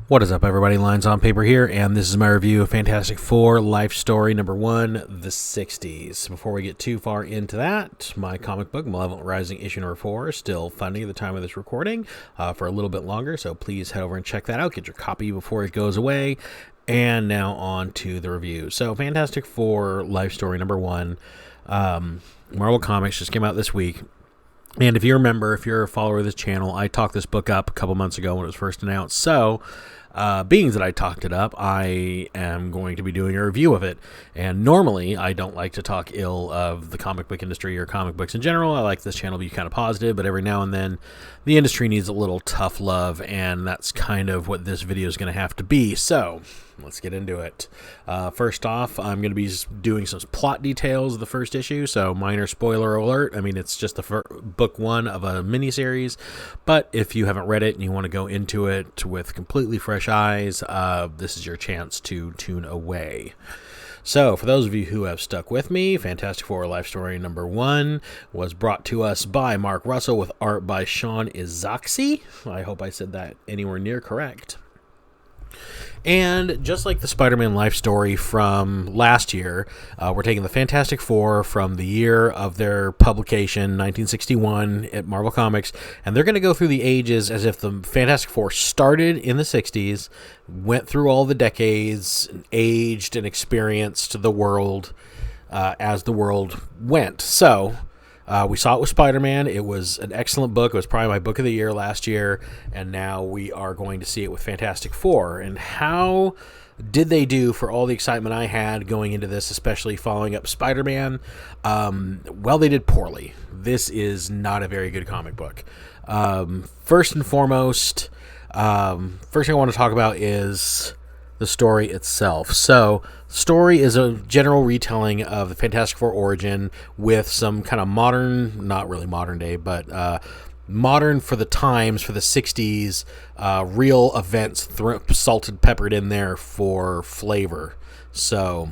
What is up, everybody? Lines on Paper here, and this is my review of Fantastic Four Life Story number 1, The 60s. Before we get too far into that, my comic book, Malevolent Rising issue number 4, is still funding at the time of this recording for a little bit longer, so please head over and check that out. Get your copy before it goes away. And now on to the review. So, Fantastic Four Life Story number 1, Marvel Comics just came out this week. And if you remember, if you're a follower of this channel, I talked this book up a couple months ago when it was first announced. So, being that I talked it up, I am going to be doing a review of it. And normally, I don't like to talk ill of the comic book industry or comic books in general. I like this channel to be kind of positive, but every now and then, the industry needs a little tough love, and that's kind of what this video is going to have to be. So, let's get into it. First off, I'm going to be doing some plot details of the first issue, so minor spoiler alert. I mean, it's just the book 1 of a miniseries, but if you haven't read it and you want to go into it with completely fresh eyes, this is your chance to tune away. So, for those of you who have stuck with me, Fantastic Four Life Story number 1 was brought to us by Mark Russell with art by Sean Izaakse. I hope I said that anywhere near correct. And just like the Spider-Man life story from last year, we're taking the Fantastic Four from the year of their publication, 1961, at Marvel Comics, and they're going to go through the ages as if the Fantastic Four started in the 60s, went through all the decades, aged and experienced the world as the world went. So, we saw it with Spider-Man. It was an excellent book. It was probably my book of the year last year, and now we are going to see it with Fantastic Four. And how did they do for all the excitement I had going into this, especially following up Spider-Man? Well, they did poorly. This is not a very good comic book. First and foremost, first thing I want to talk about is the story itself. So, story is a general retelling of the Fantastic Four origin with some kind of modern, not really modern day, but modern for the times, for the 60s, real events salted, peppered in there for flavor. So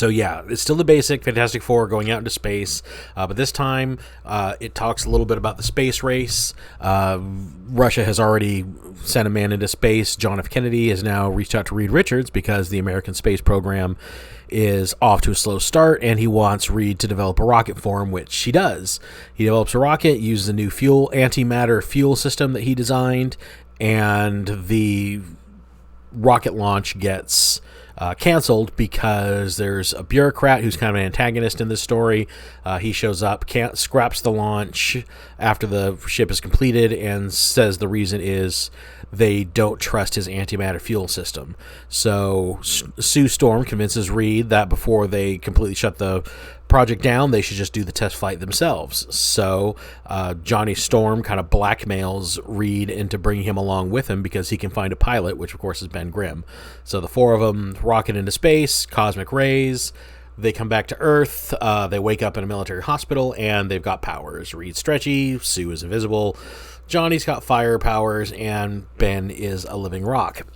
yeah, it's still the basic Fantastic Four going out into space, but this time it talks a little bit about the space race. Russia has already sent a man into space. John F. Kennedy has now reached out to Reed Richards because the American space program is off to a slow start, and he wants Reed to develop a rocket for him, which he does. He develops a rocket, uses a new antimatter fuel system that he designed, and the rocket launch gets canceled because there's a bureaucrat who's kind of an antagonist in this story. He shows up, scraps the launch after the ship is completed, and says the reason is they don't trust his antimatter fuel system. So Sue Storm convinces Reed that before they completely shut the project down, they should just do the test flight themselves. So Johnny Storm kind of blackmails Reed into bringing him along with him because he can find a pilot, which of course is Ben Grimm. So the four of them rocket into space, cosmic rays. They come back to Earth. They wake up in a military hospital, and they've got powers. Reed's stretchy, Sue is invisible, Johnny's got fire powers, and Ben is a living rock.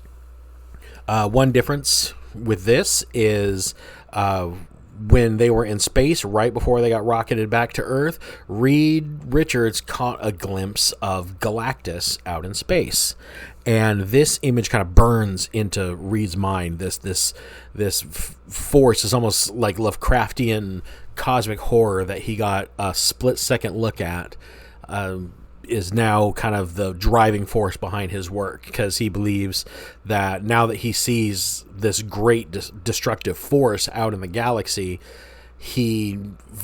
One difference with this is when they were in space, right before they got rocketed back to Earth, Reed Richards caught a glimpse of Galactus out in space. And this image kind of burns into Reed's mind. This force is almost like Lovecraftian cosmic horror that he got a split-second look at, is now kind of the driving force behind his work, because he believes that now that he sees this great destructive force out in the galaxy, he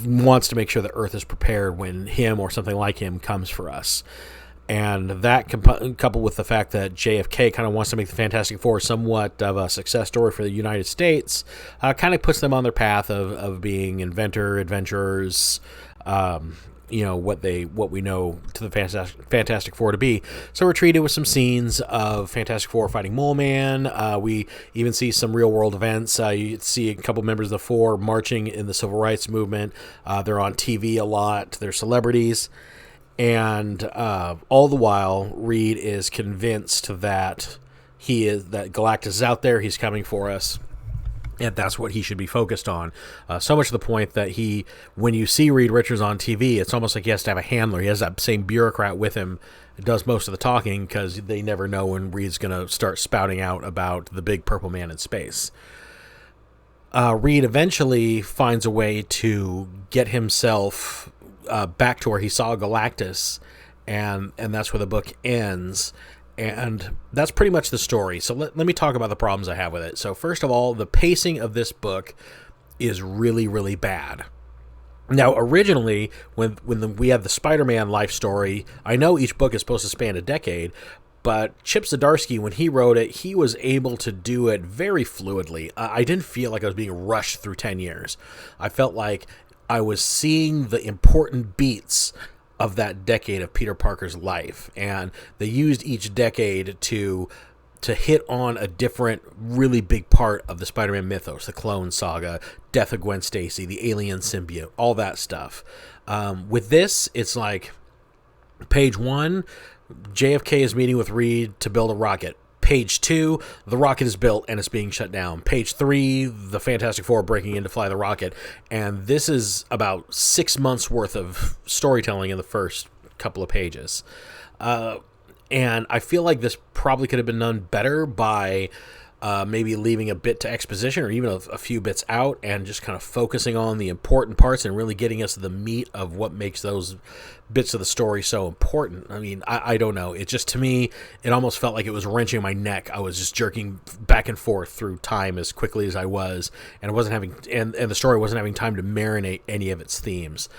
wants to make sure that Earth is prepared when him or something like him comes for us. And that coupled with the fact that JFK kind of wants to make the Fantastic Four somewhat of a success story for the United States, kind of puts them on their path of being adventurers, what we know to the Fantastic Four to be. So we're treated with some scenes of Fantastic Four fighting Mole Man. We even see some real world events. You see a couple members of the Four marching in the civil rights movement. They're on TV a lot. They're celebrities. And all the while, Reed is convinced that that Galactus is out there. He's coming for us. And that's what he should be focused on. So much to the point that when you see Reed Richards on TV, it's almost like he has to have a handler. He has that same bureaucrat with him does most of the talking because they never know when Reed's going to start spouting out about the big purple man in space. Reed eventually finds a way to get himself back to where he saw Galactus, and that's where the book ends. And that's pretty much the story. So let me talk about the problems I have with it. So first of all, the pacing of this book is really, really bad. Now, originally, when we had the Spider-Man life story, I know each book is supposed to span a decade, but Chip Zdarsky, when he wrote it, he was able to do it very fluidly. I didn't feel like I was being rushed through 10 years. I felt like I was seeing the important beats of that decade of Peter Parker's life, and they used each decade to hit on a different really big part of the Spider-Man mythos, the clone saga, death of Gwen Stacy, the alien symbiote, all that stuff. With this, it's like page 1, JFK is meeting with Reed to build a rocket. Page 2, the rocket is built and it's being shut down. Page 3, the Fantastic Four breaking in to fly the rocket. And this is about 6 months worth of storytelling in the first couple of pages. And I feel like this probably could have been done better by maybe leaving a bit to exposition or even a few bits out and just kind of focusing on the important parts and really getting us the meat of what makes those bits of the story so important. I mean, I don't know. It just, to me, it almost felt like it was wrenching my neck. I was just jerking back and forth through time as quickly as I was, and it wasn't having, and the story wasn't having time to marinate any of its themes.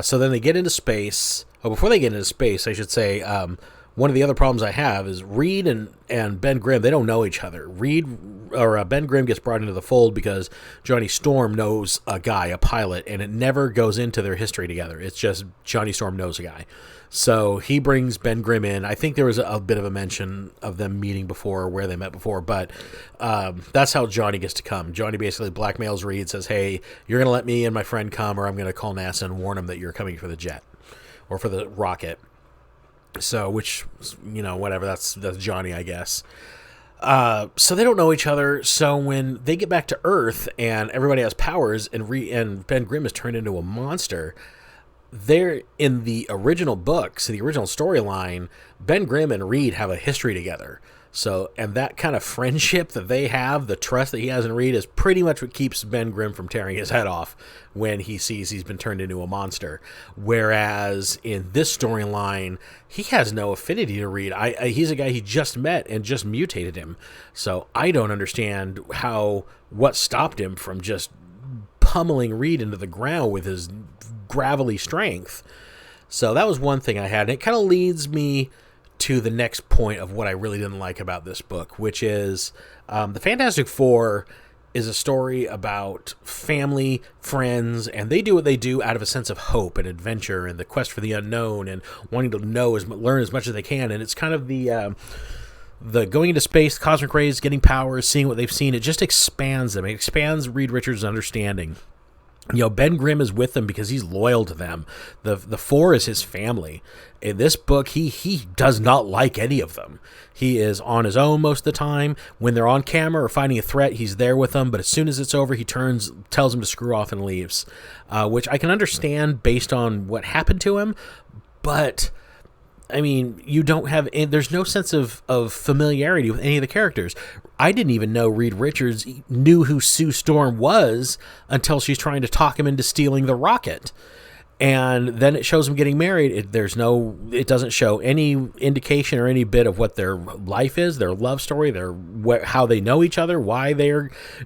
So then they get into space. Oh, before they get into space, I should say, one of the other problems I have is Reed and Ben Grimm, they don't know each other. Ben Grimm gets brought into the fold because Johnny Storm knows a guy, a pilot, and it never goes into their history together. It's just Johnny Storm knows a guy. So he brings Ben Grimm in. I think there was a bit of a mention of them meeting before, where they met before, but that's how Johnny gets to come. Johnny basically blackmails Reed, says, hey, you're going to let me and my friend come, or I'm going to call NASA and warn them that you're coming for the jet, or for the rocket. So, which, whatever, that's Johnny, I guess. So they don't know each other. So when they get back to Earth and everybody has powers and Ben Grimm is turned into a monster, they're in the original books, in the original storyline, Ben Grimm and Reed have a history together. So, and that kind of friendship that they have, the trust that he has in Reed, is pretty much what keeps Ben Grimm from tearing his head off when he sees he's been turned into a monster. Whereas in this storyline, he has no affinity to Reed. He's a guy he just met and just mutated him. So I don't understand what stopped him from just pummeling Reed into the ground with his gravelly strength. So that was one thing I had. And it kind of leads me to the next point of what I really didn't like about this book, which is the Fantastic Four is a story about family, friends, and they do what they do out of a sense of hope and adventure and the quest for the unknown and wanting to learn as much as they can. And it's kind of the going into space, cosmic rays, getting powers, seeing what they've seen. It just expands them. It expands Reed Richards' understanding. Ben Grimm is with them because he's loyal to them. The Four is his family. In this book, he does not like any of them. He is on his own most of the time. When they're on camera or fighting a threat, he's there with them. But as soon as it's over, he tells them to screw off and leaves, which I can understand based on what happened to him. But I mean, there's no sense of familiarity with any of the characters. I didn't even know Reed Richards knew who Sue Storm was until she's trying to talk him into stealing the rocket. And then it shows them getting married. It doesn't show any indication or any bit of what their life is, their love story, how they know each other, why they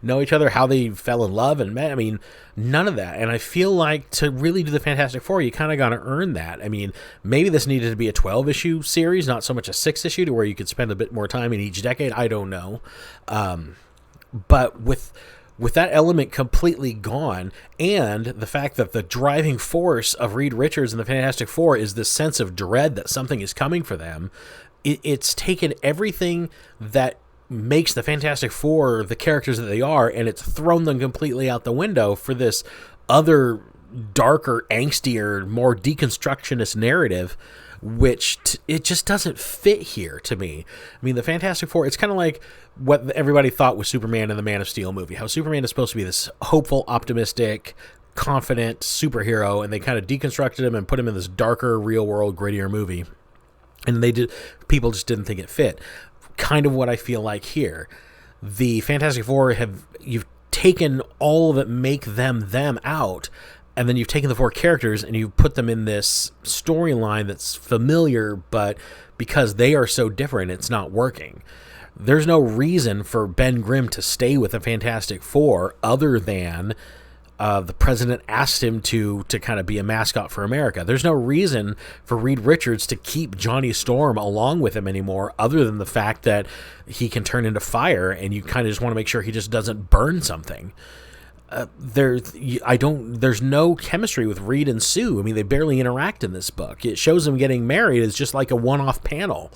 know each other, how they fell in love and met. I mean, none of that. And I feel like to really do the Fantastic Four, you kind of got to earn that. I mean, maybe this needed to be a 12-issue series, not so much a 6-issue, to where you could spend a bit more time in each decade. I don't know. But with that element completely gone, and the fact that the driving force of Reed Richards and the Fantastic Four is this sense of dread that something is coming for them, it's taken everything that makes the Fantastic Four the characters that they are, and it's thrown them completely out the window for this other darker, angstier, more deconstructionist narrative, which it just doesn't fit here to me. I mean, the Fantastic Four, it's kind of like what everybody thought was Superman in the Man of Steel movie, how Superman is supposed to be this hopeful, optimistic, confident superhero, and they kind of deconstructed him and put him in this darker, real-world, grittier movie. and people just didn't think it fit. Kind of what I feel like here. The Fantastic Four you've taken all that make them out, and then you've taken the 4 characters and you've put them in this storyline that's familiar, but because they are so different, it's not working. There's no reason for Ben Grimm to stay with the Fantastic Four other than the president asked him to kind of be a mascot for America. There's no reason for Reed Richards to keep Johnny Storm along with him anymore, other than the fact that he can turn into fire, and you kind of just want to make sure he just doesn't burn something. There's no chemistry with Reed and Sue. I mean, they barely interact in this book. It shows them getting married as just like a one-off panel.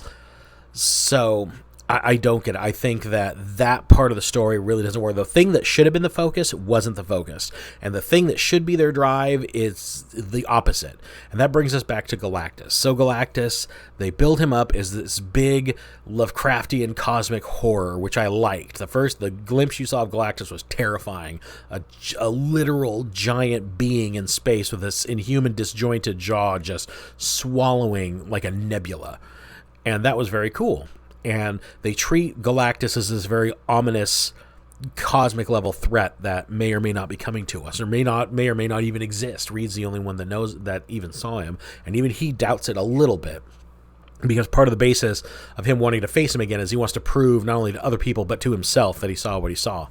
So I don't get it. I think that part of the story really doesn't work. The thing that should have been the focus wasn't the focus. And the thing that should be their drive is the opposite. And that brings us back to Galactus. So Galactus, they build him up as this big Lovecraftian cosmic horror, which I liked. The glimpse you saw of Galactus was terrifying. A literal giant being in space with this inhuman disjointed jaw just swallowing like a nebula. And that was very cool. And they treat Galactus as this very ominous cosmic level threat that may or may not be coming to us, or may or may not even exist. Reed's the only one that knows, that even saw him, and even he doubts it a little bit, because part of the basis of him wanting to face him again is he wants to prove not only to other people but to himself that he saw what he saw.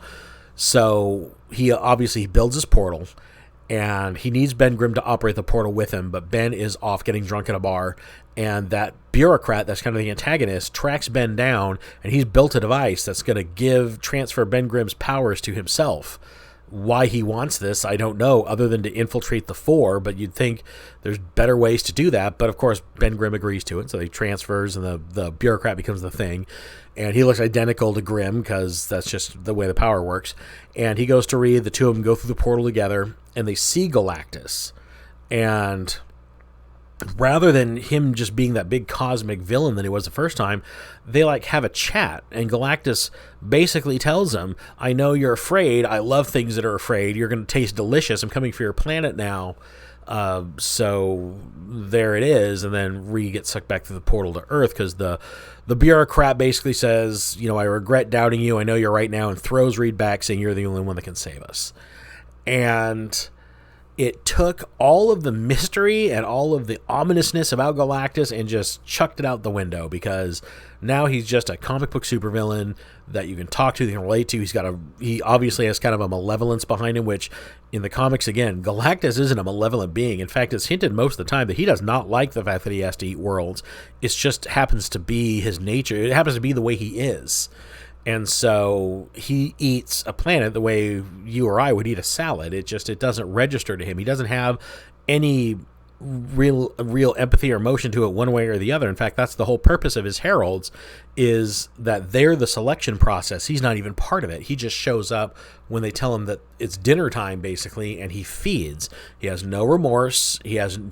So he obviously builds his portal, and he needs Ben Grimm to operate the portal with him, but Ben is off getting drunk at a bar, and that bureaucrat that's kind of the antagonist tracks Ben down, and he's built a device that's going to transfer Ben Grimm's powers to himself. Why he wants this, I don't know, other than to infiltrate the 4, but you'd think there's better ways to do that. But of course, Ben Grimm agrees to it, so he transfers, and the bureaucrat becomes the thing. And he looks identical to Grimm, because that's just the way the power works. And he goes to Reed, the two of them go through the portal together, and they see Galactus. And rather than him just being that big cosmic villain that he was the first time, they have a chat, and Galactus basically tells him, I know you're afraid. I love things that are afraid. You're going to taste delicious. I'm coming for your planet now. So there it is. And then Reed gets sucked back through the portal to Earth, because the bureaucrat basically says, I regret doubting you. I know you're right now, and throws Reed back, saying you're the only one that can save us. And it took all of the mystery and all of the ominousness about Galactus and just chucked it out the window, because now he's just a comic book supervillain that you can talk to, that you can relate to. He obviously has kind of a malevolence behind him, which in the comics, again, Galactus isn't a malevolent being. In fact, it's hinted most of the time that he does not like the fact that he has to eat worlds. It just happens to be his nature. It happens to be the way he is. And so he eats a planet the way you or I would eat a salad. It doesn't register to him. He doesn't have any real empathy or emotion to it one way or the other. In fact, that's the whole purpose of his heralds, is that they're the selection process. He's not even part of it. He just shows up when they tell him that it's dinner time, basically, and he feeds. He has no remorse.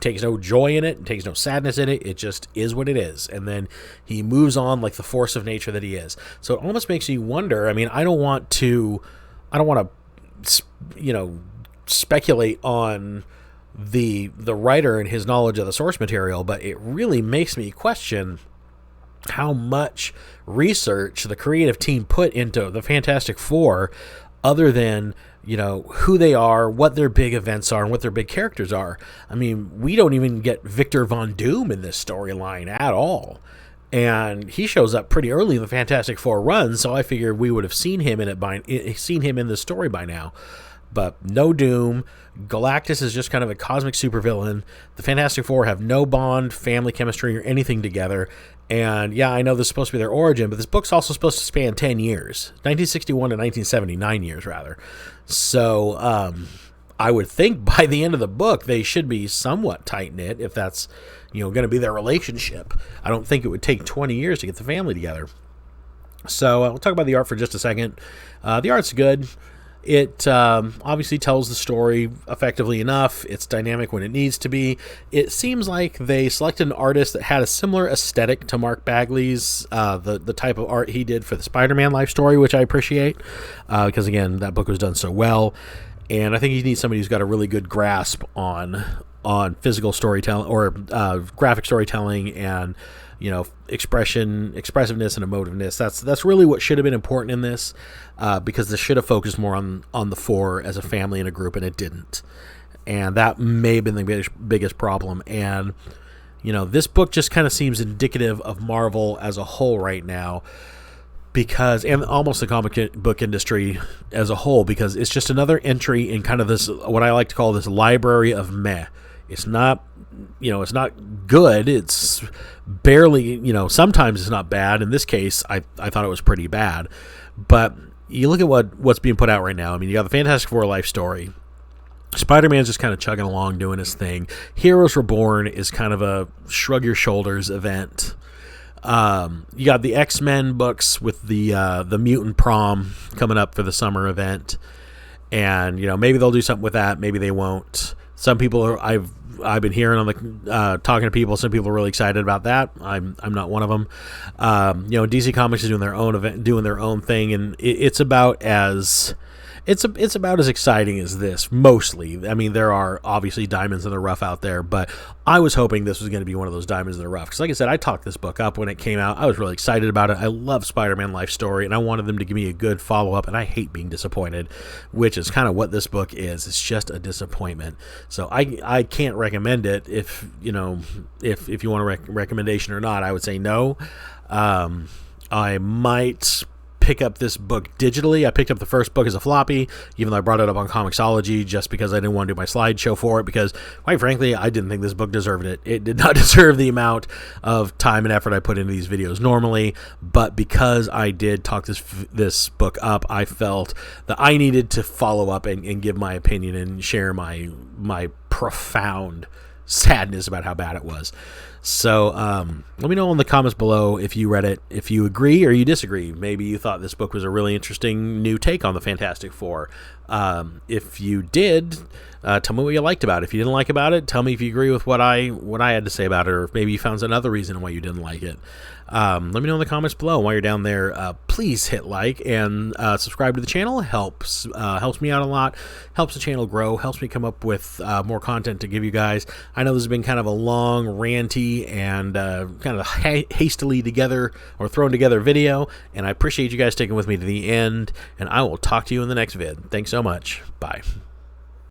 Takes no joy in it, takes no sadness in it. It just is what it is. And then he moves on like the force of nature that he is. So it almost makes you wonder. I mean, I don't want to speculate on the writer and his knowledge of the source material, but it really makes me question how much research the creative team put into the Fantastic Four, other than who they are, what their big events are, and what their big characters are. I mean, we don't even get Victor Von Doom in this storyline at all, and he shows up pretty early in the Fantastic Four run, so I figured we would have seen him in the story by now. But no Doom. Galactus is just kind of a cosmic supervillain. The Fantastic Four have no bond, family chemistry, or anything together. And yeah, I know this is supposed to be their origin, but this book's also supposed to span 10 years. 1961 to 1970, 9 years rather. So I would think by the end of the book, they should be somewhat tight-knit, if that's going to be their relationship. I don't think it would take 20 years to get the family together. So we'll talk about the art for just a second. The art's good. It obviously tells the story effectively enough. It's dynamic when it needs to be. It seems like they selected an artist that had a similar aesthetic to Mark Bagley's, the type of art he did for the Spider-Man life story, which I appreciate, because, again, that book was done so well. And I think you need somebody who's got a really good grasp on physical storytelling, or graphic storytelling, and expressiveness and emotiveness. That's really what should have been important in this, because this should have focused more on the four as a family and a group, and it didn't. And that may have been the biggest problem. And this book just kind of seems indicative of Marvel as a whole right now, and almost the comic book industry as a whole, because it's just another entry in kind of this, what I like to call this library of meh. It's not, it's not good. It's barely, sometimes it's not bad. In this case, I thought it was pretty bad. But you look at what's being put out right now. I mean, you got the Fantastic Four life story. Spider-Man's just kind of chugging along, doing his thing. Heroes Reborn is kind of a shrug your shoulders event. You got the X-Men books with the Mutant Prom coming up for the summer event, and maybe they'll do something with that. Maybe they won't. Some people I've been hearing on the talking to people. Some people are really excited about that. I'm not one of them. DC Comics is doing their own event, doing their own thing, and it's about as exciting as this, mostly. I mean, there are obviously diamonds in the rough out there, but I was hoping this was going to be one of those diamonds in the rough. Because like I said, I talked this book up when it came out. I was really excited about it. I love Spider-Man life story, and I wanted them to give me a good follow-up, and I hate being disappointed, which is kind of what this book is. It's just a disappointment. So I can't recommend it. If you want a recommendation or not, I would say no. I might pick up this book digitally. I picked up the first book as a floppy, even though I brought it up on Comixology just because I didn't want to do my slideshow for it, because quite frankly, I didn't think this book deserved it. It did not deserve the amount of time and effort I put into these videos normally, but because I did talk this book up, I felt that I needed to follow up and give my opinion and share my profound sadness about how bad it was. So let me know in the comments below if you read it, if you agree or you disagree. Maybe you thought this book was a really interesting new take on the Fantastic Four. If you did, tell me what you liked about it. If you didn't like about it, tell me if you agree with what I had to say about it, or if maybe you found another reason why you didn't like it. Let me know in the comments below. While you're down there, please hit like and subscribe to the channel. Helps me out a lot, helps the channel grow, helps me come up with more content to give you guys. I know this has been kind of a long, ranty, and kind of hastily thrown together video, and I appreciate you guys sticking with me to the end, and I will talk to you in the next vid. Thanks so much. Bye.